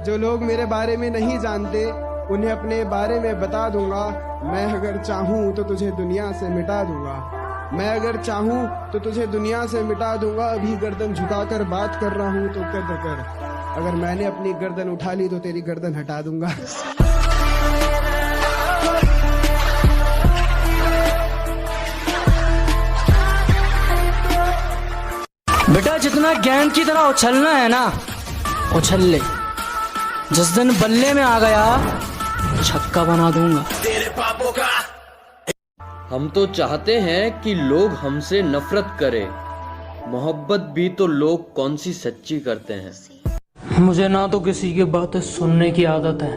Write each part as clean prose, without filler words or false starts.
जो लोग मेरे बारे में नहीं जानते उन्हें अपने बारे में बता दूंगा। मैं अगर चाहूँ तो तुझे दुनिया से मिटा दूंगा। मैं अगर चाहूँ तो तुझे दुनिया से मिटा दूंगा। अभी गर्दन झुकाकर बात कर रहा हूँ तो कद्र कर। अगर मैंने अपनी गर्दन उठा ली तो तेरी गर्दन हटा दूंगा। बेटा जितना गेंद की तरह उछलना है ना, उछल ले। जिस दिन बल्ले में आ गया छक्का बना दूंगा तेरे पापों का। हम तो चाहते हैं कि लोग हमसे नफरत करें, मोहब्बत भी तो लोग कौन सी सच्ची करते हैं। मुझे ना तो किसी की बातें सुनने की आदत है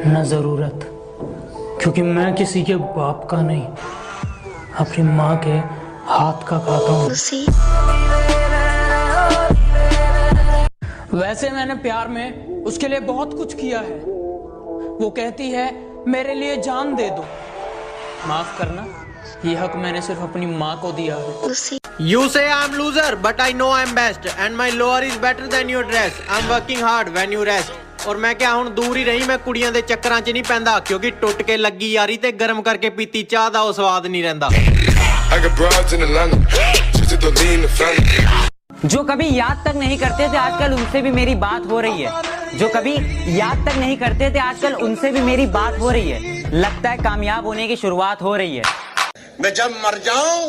न जरूरत, क्योंकि मैं किसी के बाप का नहीं अपनी माँ के हाथ का खाता हूँ। वैसे मैंने प्यार में उसके लिए बहुत कुछ किया है। वो कहती है मेरे लिए जान दे दो। माफ करना, ये हक मैंने सिर्फ अपनी माँ को दिया है। You say I'm loser, but I know I'm best, and my lower is better than your dress. I'm working hard when you rest. और मैं क्या ਹੁਣ ਦੂਰ ਹੀ ਰਹੀ, ਮੈਂ ਕੁੜੀਆਂ ਦੇ ਚੱਕਰਾਂ 'ਚ ਨਹੀਂ ਪੈਂਦਾ, ਕਿਉਂਕਿ ਟੁੱਟ ਕੇ ਲੱਗੀ ਯਾਰੀ ਤੇ ਗਰਮ ਕਰਕੇ ਪੀਤੀ ਚਾਹ ਦਾ ਉਹ ਸਵਾਦ ਨਹੀਂ ਰਹਿੰਦਾ। जो कभी याद तक नहीं करते थे आजकल उनसे भी मेरी बात हो रही है। जो कभी याद तक नहीं करते थे आजकल उनसे भी मेरी बात हो रही है। लगता है कामयाब होने की शुरुआत हो रही है। मैं जब मर जाऊं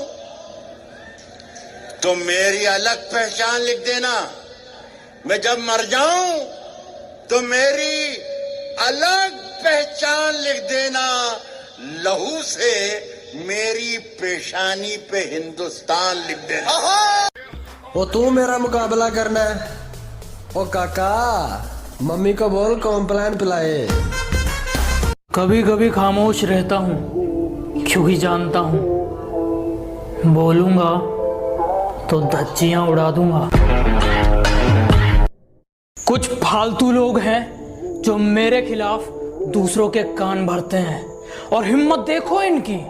तो मेरी अलग पहचान लिख देना। मैं जब मर जाऊं तो मेरी अलग पहचान लिख देना। लहू से मेरी पेशानी पे हिंदुस्तान लिख देना। वो तू मेरा मुकाबला करना है? ओ काका, मम्मी को बोल कॉम्प्लान पिलाए। कभी कभी खामोश रहता हूँ क्योंकि जानता हूँ बोलूंगा तो धज्जियां उड़ा दूंगा। कुछ फालतू लोग हैं जो मेरे खिलाफ दूसरों के कान भरते हैं, और हिम्मत देखो इनकी।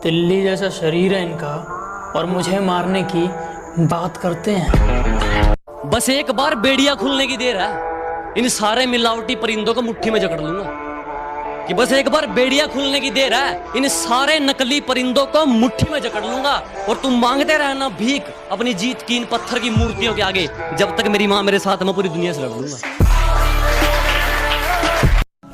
तिल्ली जैसा शरीर है इनका और मुझे मारने की बात करते हैं। बस एक बार बेड़िया खुलने की देर है, इन सारे मिलावटी परिंदों को मुट्ठी में जकड़ लूंगा। कि बस एक बार बेड़िया खुलने की देर है, इन सारे नकली परिंदों को मुट्ठी में जकड़ लूंगा। और तुम मांगते रहना भीख अपनी जीत की इन पत्थर की मूर्तियों के आगे। जब तक मेरी माँ मेरे साथ, मैं पूरी दुनिया से लड़ लूंगा।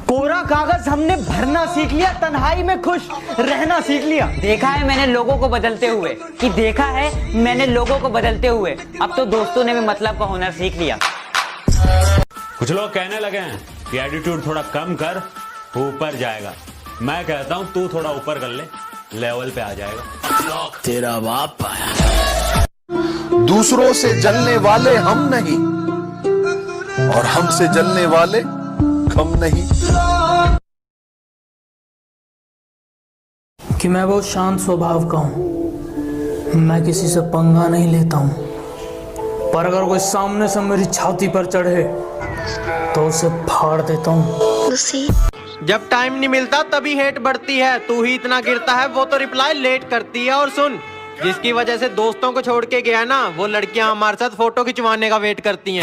कोरा कागज हमने भरना सीख लिया, तन्हाई में खुश रहना सीख लिया। देखा है मैंने लोगों को बदलते हुए, कि देखा है मैंने लोगों को बदलते हुए। अब तो दोस्तों ने भी मतलब का हुनर सीख लिया। कुछ लोग कहने लगे हैं कि एटीट्यूड थोड़ा कम कर, ऊपर जाएगा। मैं कहता हूं तू थोड़ा ऊपर कर ले, लेवल पे आ जाएगा। तेरा बाप दूसरों से जलने वाले हम नहीं और हमसे जलने वाले कम नहीं। कि मैं बहुत शांत स्वभाव का हूँ, मैं किसी से पंगा नहीं लेता हूँ। पर अगर कोई सामने से मेरी छाती पर चढ़े तो उसे फाड़ देता हूँ। जब टाइम नहीं मिलता तभी हेट बढ़ती है। तू ही इतना गिरता है, वो तो रिप्लाई लेट करती है। और सुन, जिसकी वजह से दोस्तों को छोड़ के गया ना, वो लड़कियां हमारे साथ फोटो खिंचवाने का वेट करती हैं।